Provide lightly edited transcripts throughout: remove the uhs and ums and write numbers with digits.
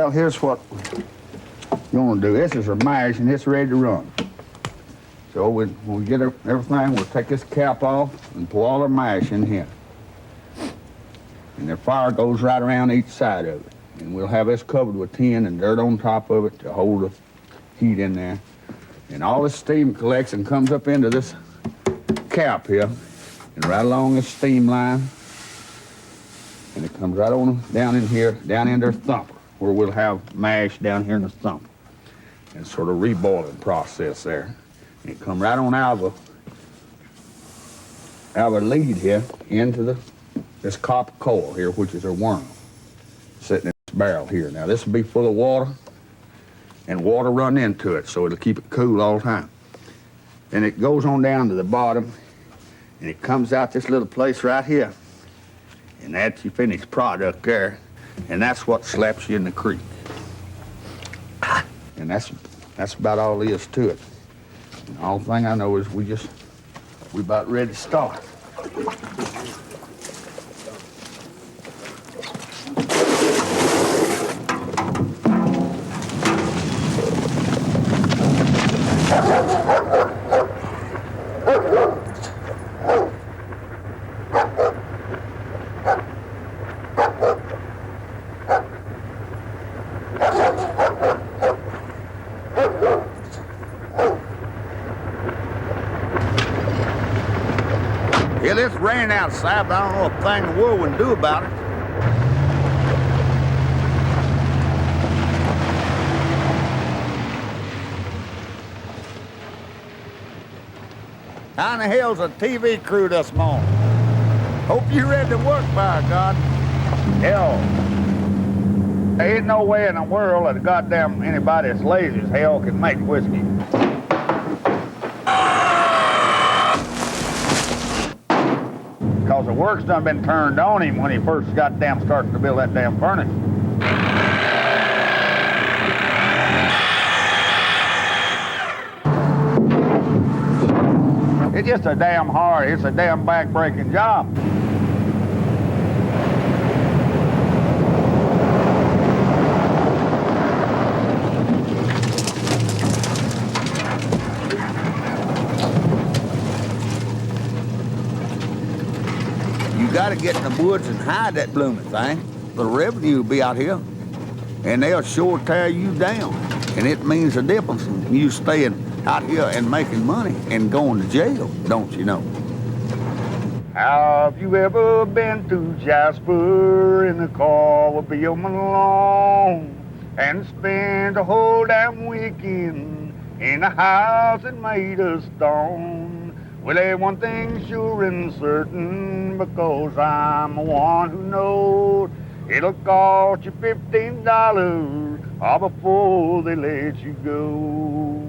Well, here's what we're going to do. This is our mash, and it's ready to run. So when we get everything, we'll take this cap off and pour all our mash in here. And the fire goes right around each side of it. And we'll have this covered with tin and dirt on top of it to hold the heat in there. And all the steam collects and comes up into this cap here and right along this steam line. And it comes right on down in here, down into our thumper, where we'll have mash down here in the thumper. And sort of reboiling process there. And it comes right on out of a lead here into this copper coil here, which is our worm, sitting in this barrel here. Now this will be full of water, and water run into it, so it'll keep it cool all the time. And it goes on down to the bottom, and it comes out this little place right here. And that's your finished product there, and that's what slaps you in the creek. And that's about all there is to it. And the only thing I know is we about ready to start. It's raining outside, but I don't know a thing the world would do about it. How in the hell's a TV crew this morning? Hope you're ready to work, by God. Hell, there ain't no way in the world that goddamn anybody as lazy as hell can make whiskey. Because the work's done been turned on him when he first goddamn started to build that damn furnace. It's just a damn hard, it's a damn back-breaking job. You gotta get in the woods and hide that blooming thing. The revenue will be out here, and they'll sure tear you down. And it means a difference in you staying out here and making money and going to jail, don't you know? Have you ever been to Jasper in the car with Bill Malone and spent a whole damn weekend in a house that made of stone? Well, there's one thing sure and certain, because I'm the one who knows it'll cost you $15 before they let you go.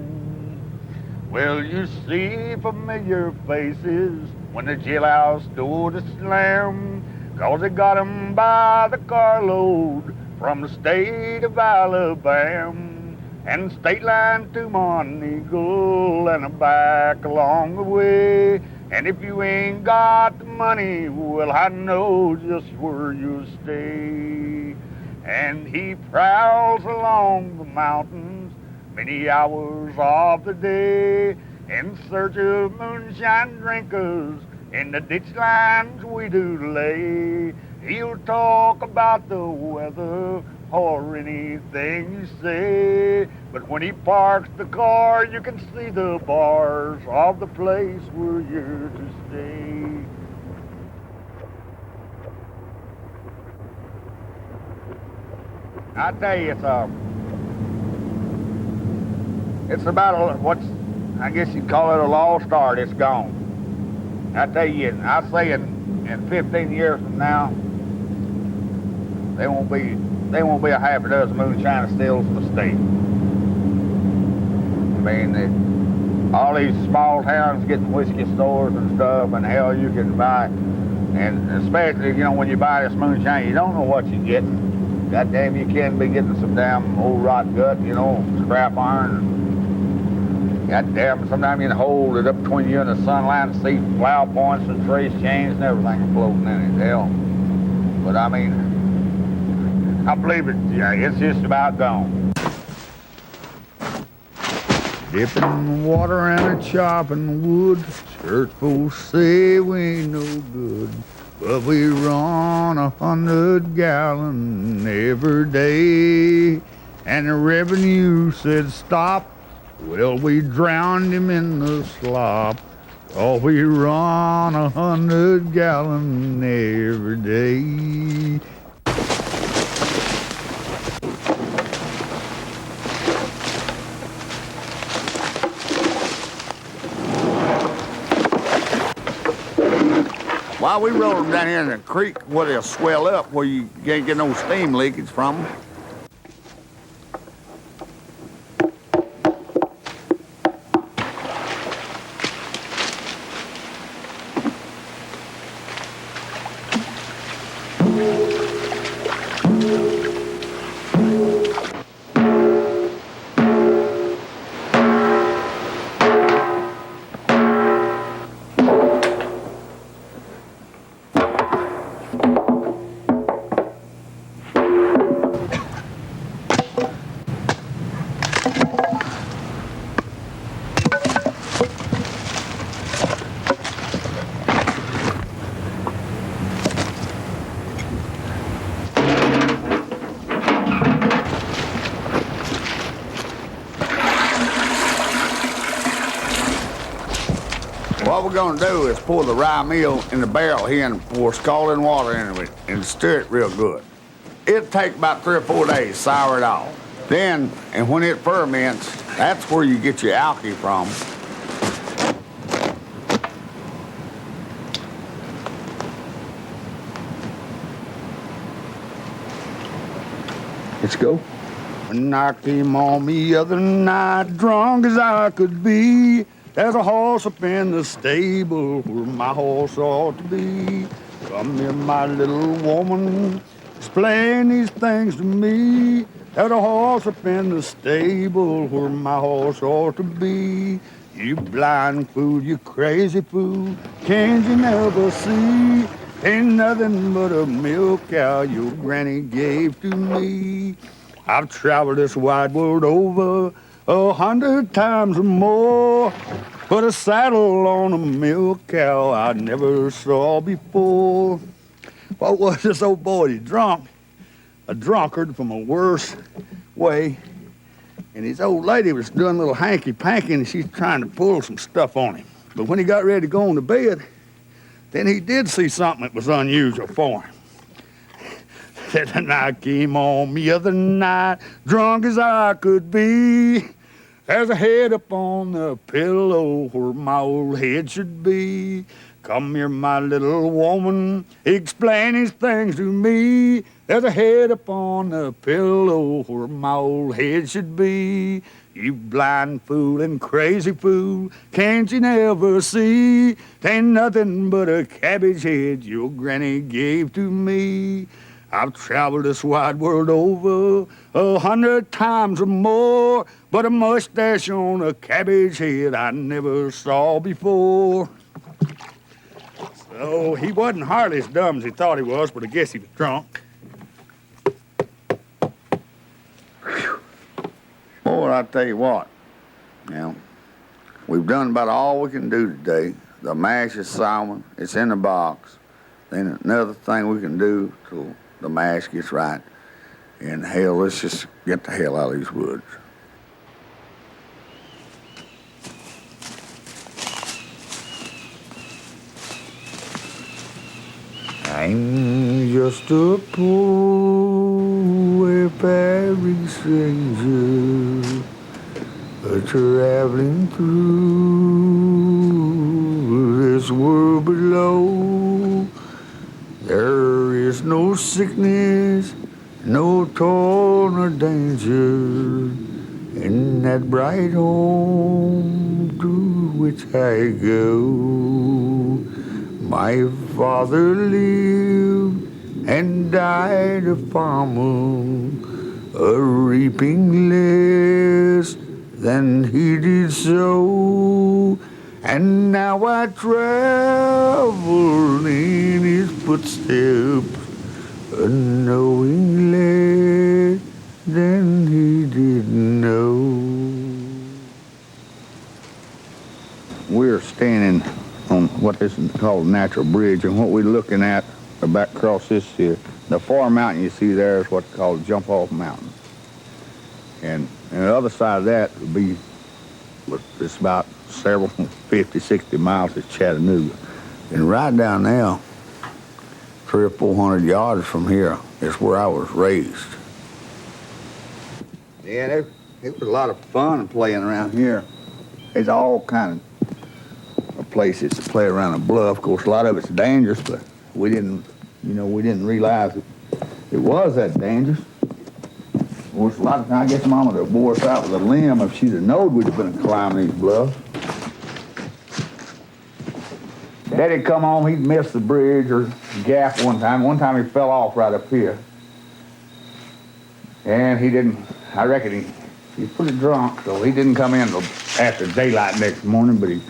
Well, you see familiar faces when the jailhouse door to slam, 'cause they got 'em by the carload from the state of Alabama, and state line to Montego and back along the way. And if you ain't got the money, well, I know just where you'll stay. And he prowls along the mountains many hours of the day in search of moonshine drinkers in the ditch lines we do lay. He'll talk about the weather or anything you say, but when he parks the car, you can see the bars of the place where you're to stay. I tell you, it's about what's, I guess you'd call it a lost art. It's gone. I tell you, I say in 15 years from now, there won't be a half a dozen moonshine stills in the state. I mean, all these small towns getting whiskey stores and stuff, and hell, you can buy, and especially, you know, when you buy this moonshine, you don't know what you're getting. Goddamn, you can be getting some damn old rot gut, you know, scrap iron. Goddamn, sometimes you can hold it up between you and the sunlight and see plow points and trace chains and everything floating in it. Hell, but I mean, I believe it, yeah, it's just about gone. Dipping water and a chopping wood. Church folks say we ain't no good, but we run 100 gallon every day. And the revenue said stop. Well, we drowned him in the slop. Oh, we run 100 gallon every day. While we roll them down here in the creek where they'll swell up, where you can't get no steam leakage from them. What we're gonna do is pour the rye meal in the barrel here and pour scalding water into it and stir it real good. It'll take about 3 or 4 days, sour it off. Then, and when it ferments, that's where you get your alky from. Let's go. When I came on the other night, drunk as I could be, there's a horse up in the stable where my horse ought to be. Come here, my little woman, explain these things to me. There's a horse up in the stable where my horse ought to be. You blind fool, you crazy fool, can't you never see? Ain't nothing but a milk cow your granny gave to me. I've traveled this wide world over 100 times or more, but a saddle on a milk cow I never saw before. What was this old boy? He drunk, a drunkard from a worse way, and his old lady was doing a little hanky-panky, and she's trying to pull some stuff on him. But when he got ready to go on to bed, then he did see something that was unusual for him. Said, the night came on me other night, drunk as I could be. There's a head up on the pillow where my old head should be. Come here, my little woman, explain these things to me. There's a head up on the pillow where my old head should be. You blind fool and crazy fool, can't you never see? Ain't nothing but a cabbage head your granny gave to me. I've traveled this wide world over 100 times or more, but a mustache on a cabbage head I never saw before. So he wasn't hardly as dumb as he thought he was, but I guess he was drunk. Whew. Boy, I tell you what, now, we've done about all we can do today. The mash is salmon, it's in the box. Then another thing we can do till the mash gets right. And hell, let's just get the hell out of these woods. I'm just a poor wayfaring stranger, traveling through this world below. There is no sickness, no toil nor danger in that bright home to which I go. My father lived and died a farmer, reaping less than he did sow. And now I travel in his footsteps, unknowingly, then he didn't know. We're standing on what is called a natural bridge, and what we're looking at back across this here, the far mountain you see there is what's called Jump Off Mountain. And the other side of that would be, it's about several 50, 60 miles to Chattanooga. And right down there, 300 or 400 yards from here is where I was raised. Yeah, it was a lot of fun playing around here. There's all kind of places to play around a bluff. Of course, a lot of it's dangerous, but we didn't realize it was that dangerous. Of course, a lot of times, I guess Mama would have bore us out with a limb if she'd have known we'd have been climbing these bluffs. Daddy'd come home, he'd miss the bridge or gap one time. One time he fell off right up here. And he didn't, I reckon he was pretty drunk, so he didn't come in until after daylight next morning, but he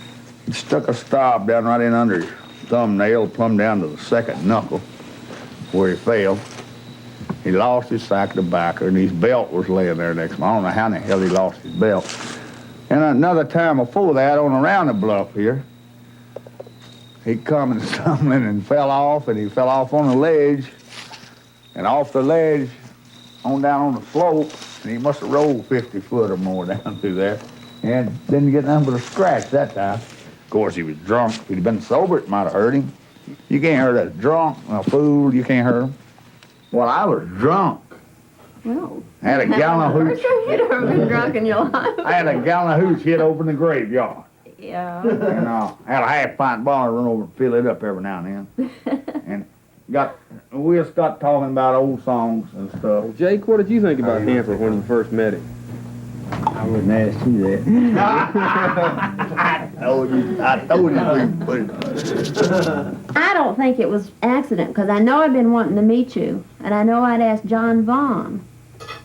stuck a stop down right in under his thumbnail, plumb down to the second knuckle where he fell. He lost his sack of tobacco, and his belt was laying there next morning. I don't know how in the hell he lost his belt. And another time before that, on around the bluff here, he come and stumbling and fell off, and he fell off on the ledge, and off the ledge, on down on the slope, and he must have rolled 50 foot or more down through there, and didn't get nothing but a scratch that time. Of course, he was drunk. If he'd been sober, it might have hurt him. You can't hurt a drunk, a fool, you can't hurt him. Well, I was drunk. Well, I had a gallon of hooch. You'd ever been drunk in your life. I had a gallon of hooch hid over in the graveyard. Yeah. And I had a half-pint bottle, run over and fill it up every now and then. And we just got talking about old songs and stuff. Well, Jake, what did you think about Hamper when you first met him? I wouldn't ask you that. I told you we put it. I don't think it was accident, because I know I'd been wanting to meet you, and I know I'd asked John Vaughn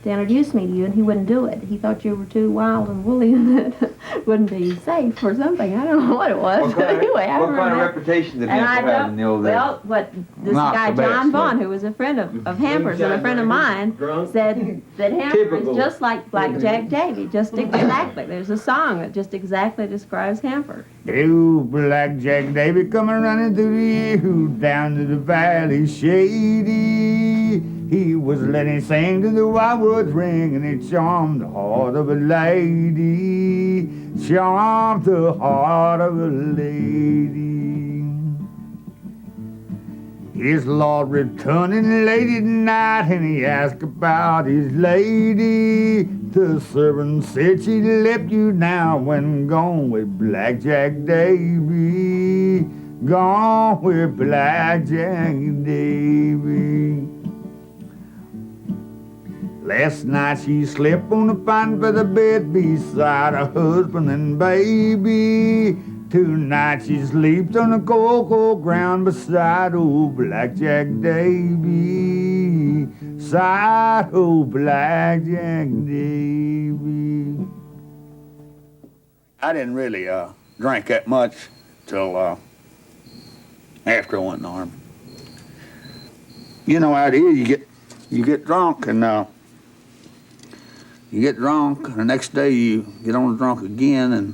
to introduce me to you, and he wouldn't do it. He thought you were too wild and woolly and that wouldn't be safe or something. I don't know what it was. But anyway, I remember what kind of reputation did Hamper have in the old days? Well, this guy, John Vaughn, who was a friend of Hamper's and a friend of mine, said that Hamper is just like Blackjack Davy, just exactly. There's a song that just exactly describes Hamper. Oh, Blackjack Davy coming running through the hills down to the valley shady. He was letting sing to the wildwoods ring, and it charmed the heart of a lady, charmed the heart of a lady. His lord returning late at night, and he asked about his lady. The servant said she left you now when gone with Blackjack Davy, gone with Blackjack Davy. Last night she slept on the pine for the bed beside her husband and baby. Tonight she sleeps on the cocoa ground beside old Blackjack Davy, side old Blackjack Davy. I didn't really drink that much till after I went in the Army. You know how it is, you get drunk and you get drunk, and the next day you get on drunk again, and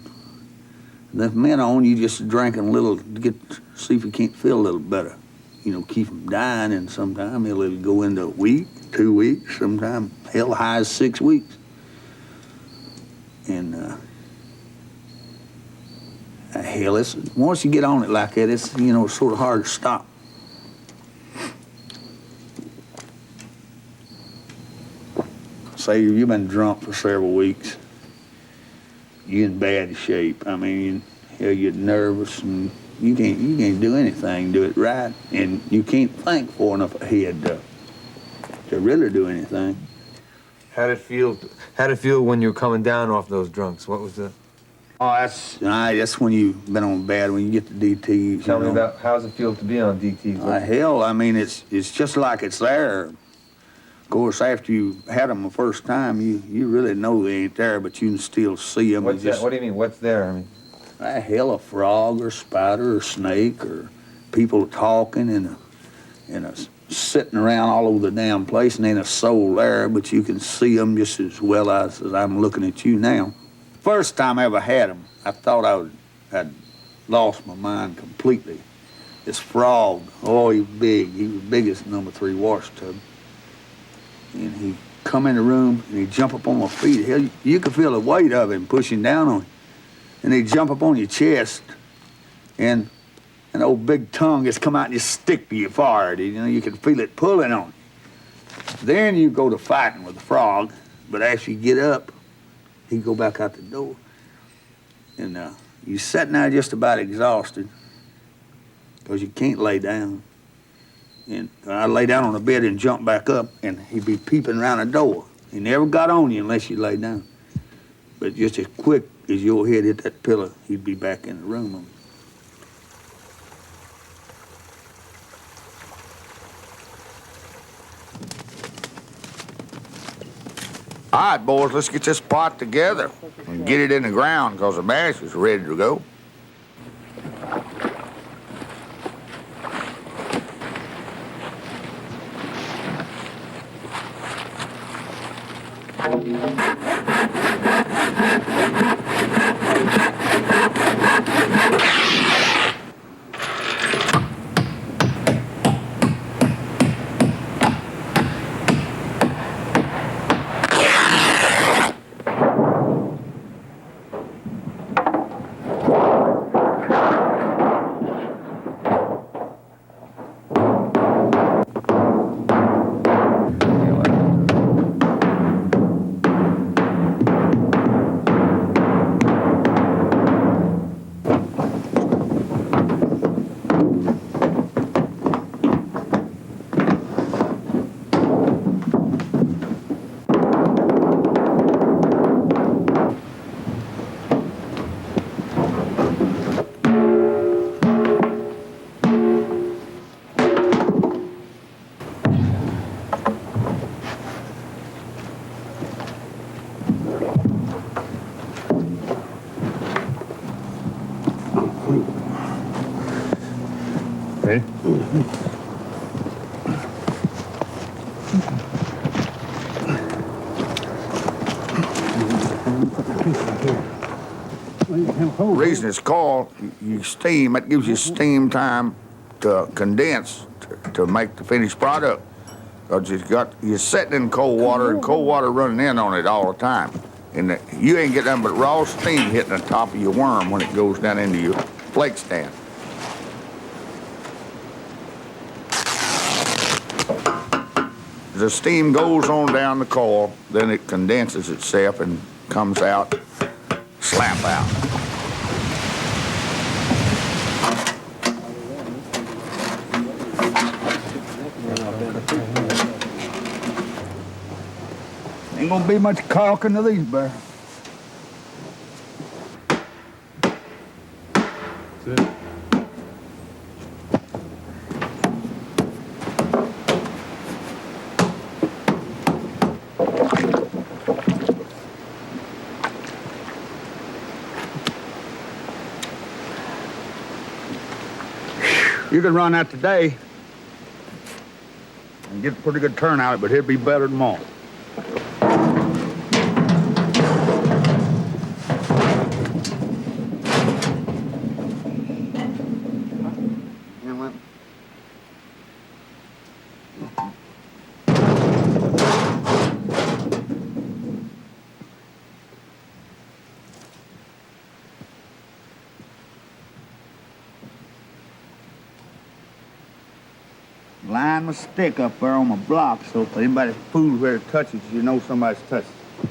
then from then on you just drinking a little to see if you can't feel a little better. You know, keep from dying, and sometime it'll go into a week, 2 weeks, sometime hell high as 6 weeks. And hell, once you get on it like that, it's, you know, sort of hard to stop. Say you've been drunk for several weeks, you're in bad shape. I mean, you're nervous, and you can't do anything, do it right, and you can't think far enough ahead to really do anything. How did it feel when you were coming down off those drunks? What was the... Oh, that's when you've been on bad, when you get the DTs. Tell me about, how does it feel to be on DTs? Hell, I mean, it's just like it's there. Of course, after you had them the first time, you really know they ain't there, but you can still see them. What's that? What do you mean, what's there? I mean, hell, a frog or spider or snake or people talking in a sitting around all over the damn place and ain't a soul there, but you can see them just as well as I'm looking at you now. First time I ever had them, I thought I'd lost my mind completely. This frog, oh, he was big. He was big as number 3 wash tub. And he come in the room and he'd jump up on my feet. Hell, you could feel the weight of him pushing down on you. And he'd jump up on your chest and an old big tongue just come out and just stick to you hard. You know, you could feel it pulling on you. Then you go to fighting with the frog, but as you get up, he'd go back out the door. And you're sitting there just about exhausted because you can't lay down. And I'd lay down on the bed and jump back up, and he'd be peeping around the door. He never got on you unless you lay down. But just as quick as your head hit that pillow, he'd be back in the room. All right, boys, let's get this pot together and get it in the ground because the mash is ready to go. Okay. The reason it's called, you steam, it gives you steam time to condense to make the finished product. Because you're sitting in cold water and cold water running in on it all the time. And you ain't getting nothing but raw steam hitting the top of your worm when it goes down into your flake stand. The steam goes on down the coil, then it condenses itself and comes out, slap out. Ain't gonna be much caulking to these barrels. That's it. You could run that today and get a pretty good turn out of it, but it'd be better tomorrow. Line my stick up there on my block so if anybody fools where it touches, you know somebody's touched it.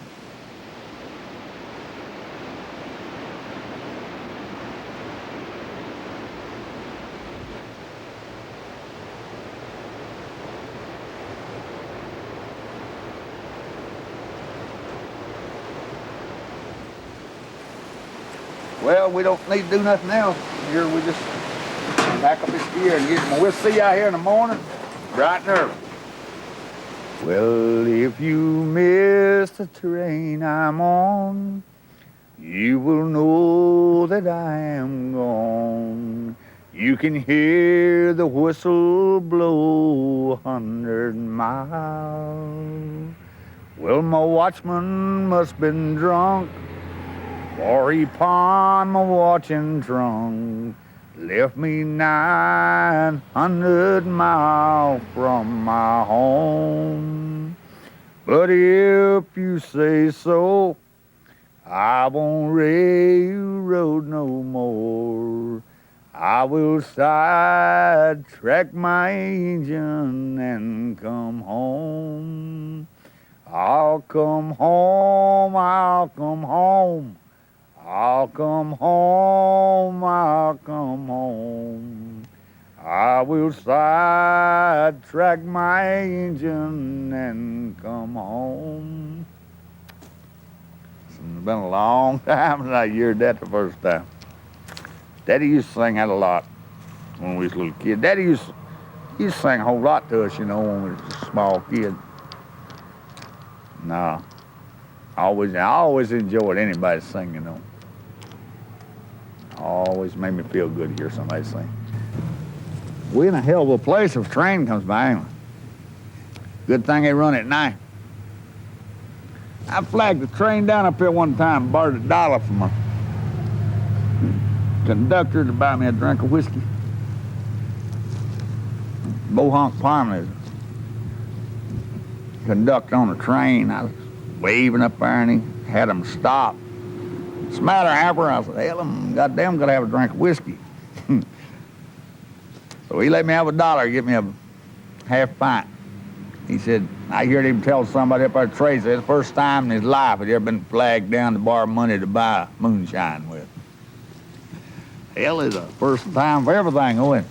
Well, we don't need to do nothing else. Here we just pack up this gear and get them. We'll see you out here in the morning, bright and early. Well, if you miss the train I'm on, you will know that I am gone. You can hear the whistle blow 100 miles. Well, my watchman must been drunk, for he pawned my watch and trunk, left me 900 miles from my home. But if you say so, I won't railroad no more. I will sidetrack my engine and come home. I'll come home, I'll come home. I'll come home, I'll come hone. I will sidetrack my engine and come home. It's been a long time since I heard that the first time. Daddy used to sing that a lot when we was little kids. Daddy used to sing a whole lot to us, you know, when we was a small kid. No, I always enjoyed anybody singing, you know. Always made me feel good to hear somebody sing. We in a hell of a place if a train comes by, ain't we? Good thing they run at night. I flagged the train down up here one time, borrowed $1 from a conductor to buy me a drink of whiskey. Bohonk Palmer, conductor on the train. I was waving up there and he had him stop. What's the matter, Hamper? I said, hell, I'm goddamn gotta have a drink of whiskey. So he let me have $1, give me a half pint. He said, I heard him tell somebody up there at Tracy, it's the first time in his life he'd ever been flagged down to borrow money to buy moonshine with. Hell, is the first time for everything, isn't it?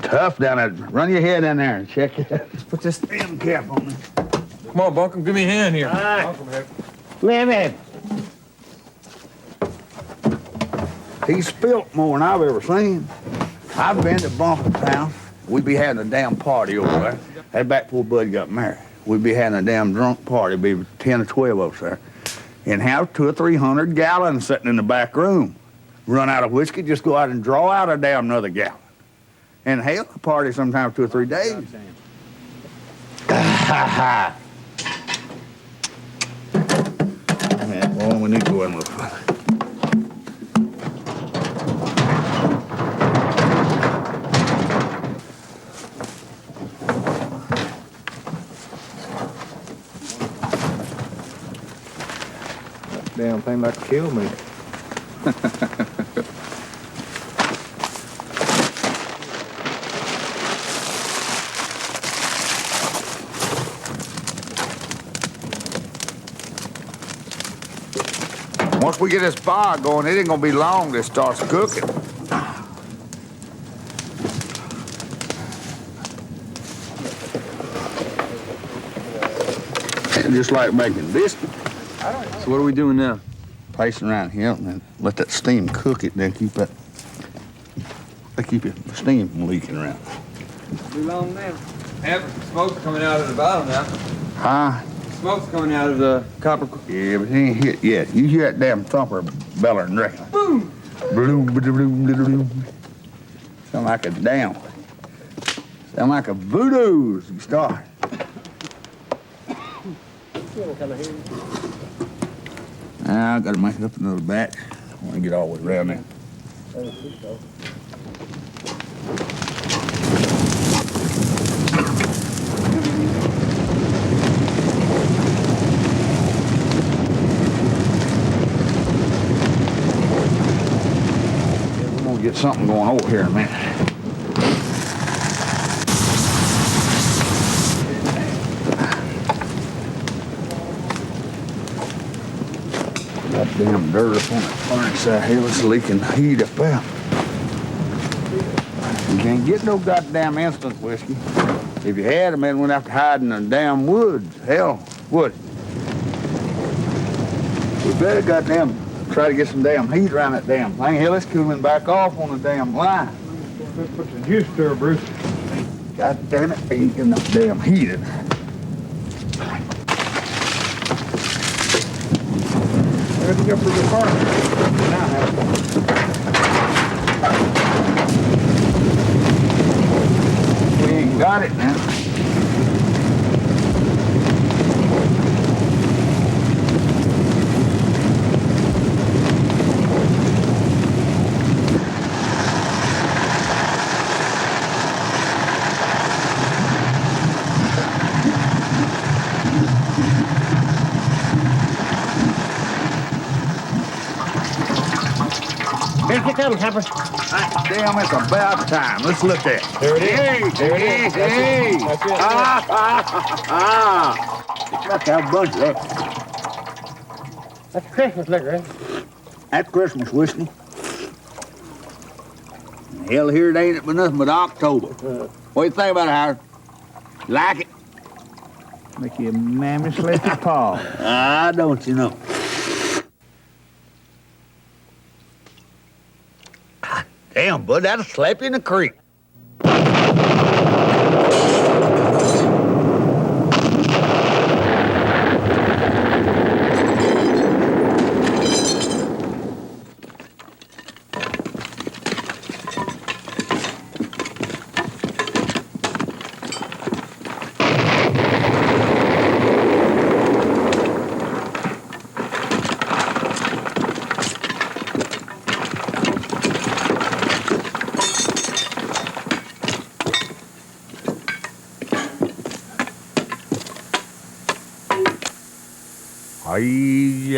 Tough down there. Run your head in there and check it. Just put this damn cap on me. Come on, Bunkum, give me a hand here. All right. Wait a minute. He spilt more than I've ever seen. I've been to Bunkum's house. We'd be having a damn party over there. That's back before Bud got married. We'd be having a damn drunk party. Be 10 or 12 of us there. And have 200 or 300 gallons sitting in the back room. Run out of whiskey, just go out and draw out a damn another gallon. And hell, a party sometimes 2 or 3 days. Well, we need to go in with fun. That damn thing like to kill me. Once we get this fire going, it ain't gonna be long till it starts cooking. Just like making biscuit. So what are we doing now? Placing around here and then let that steam cook it, then keep the steam from leaking around. Too long now. Hamper, smoke's coming out of the bottom now. Huh? Smoke's coming out of the copper. Yeah, but it ain't hit yet. You hear that damn thumper bellering, reckon? Boom! Bloom, bloom, bloom. Sound like a voodoo as you start. I gotta make up another batch. I wanna get all the way around there. get something going over here in a minute. That damn dirt up on that furnace out here was leaking heat up there. You can't get no goddamn instant whiskey. If you had them, it went after hiding in the damn woods. Hell, would. We better goddamn try to get some damn heat around that damn thing. Hell, it's cooling back off on the damn line. Put some juice to it, Bruce. God damn it, ain't enough damn heat in there. Let's go for the car. We ain't got it now. Here's the kettle, Hamper. Damn, it's about time. Let's look at it. There it is. Hey, There it is. hey, That's it. hey. That's it. Got to have a bunch of that. That's Christmas liquor, eh? That's Christmas whiskey. Hell, here it ain't but nothing but October. What do you think about it, Howard? Like it? Make you mammy slap your paw. Ah, don't you know? Damn, bud, that'll slap you in the creek. Hey,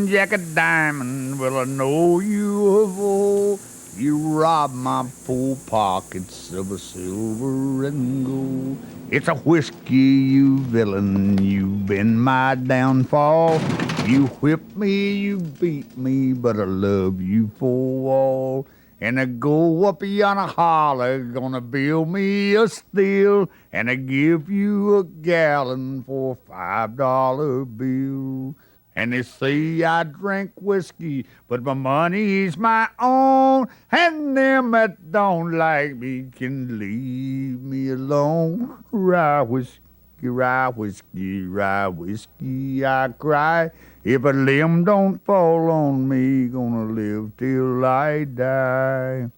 Jack a diamond, well I know you of old. You robbed my poor pockets of a silver and gold. It's a whiskey, you villain, you've been my downfall. You whipped me, you beat me, but I love you for all. And I go up yonder holler, gonna build me a still, and I give you a gallon for a $5 bill. And they say I drink whiskey, but my money's my own, and them that don't like me can leave me alone. Rye whiskey, rye whiskey, rye whiskey, I cry. If a limb don't fall on me, gonna live till I die.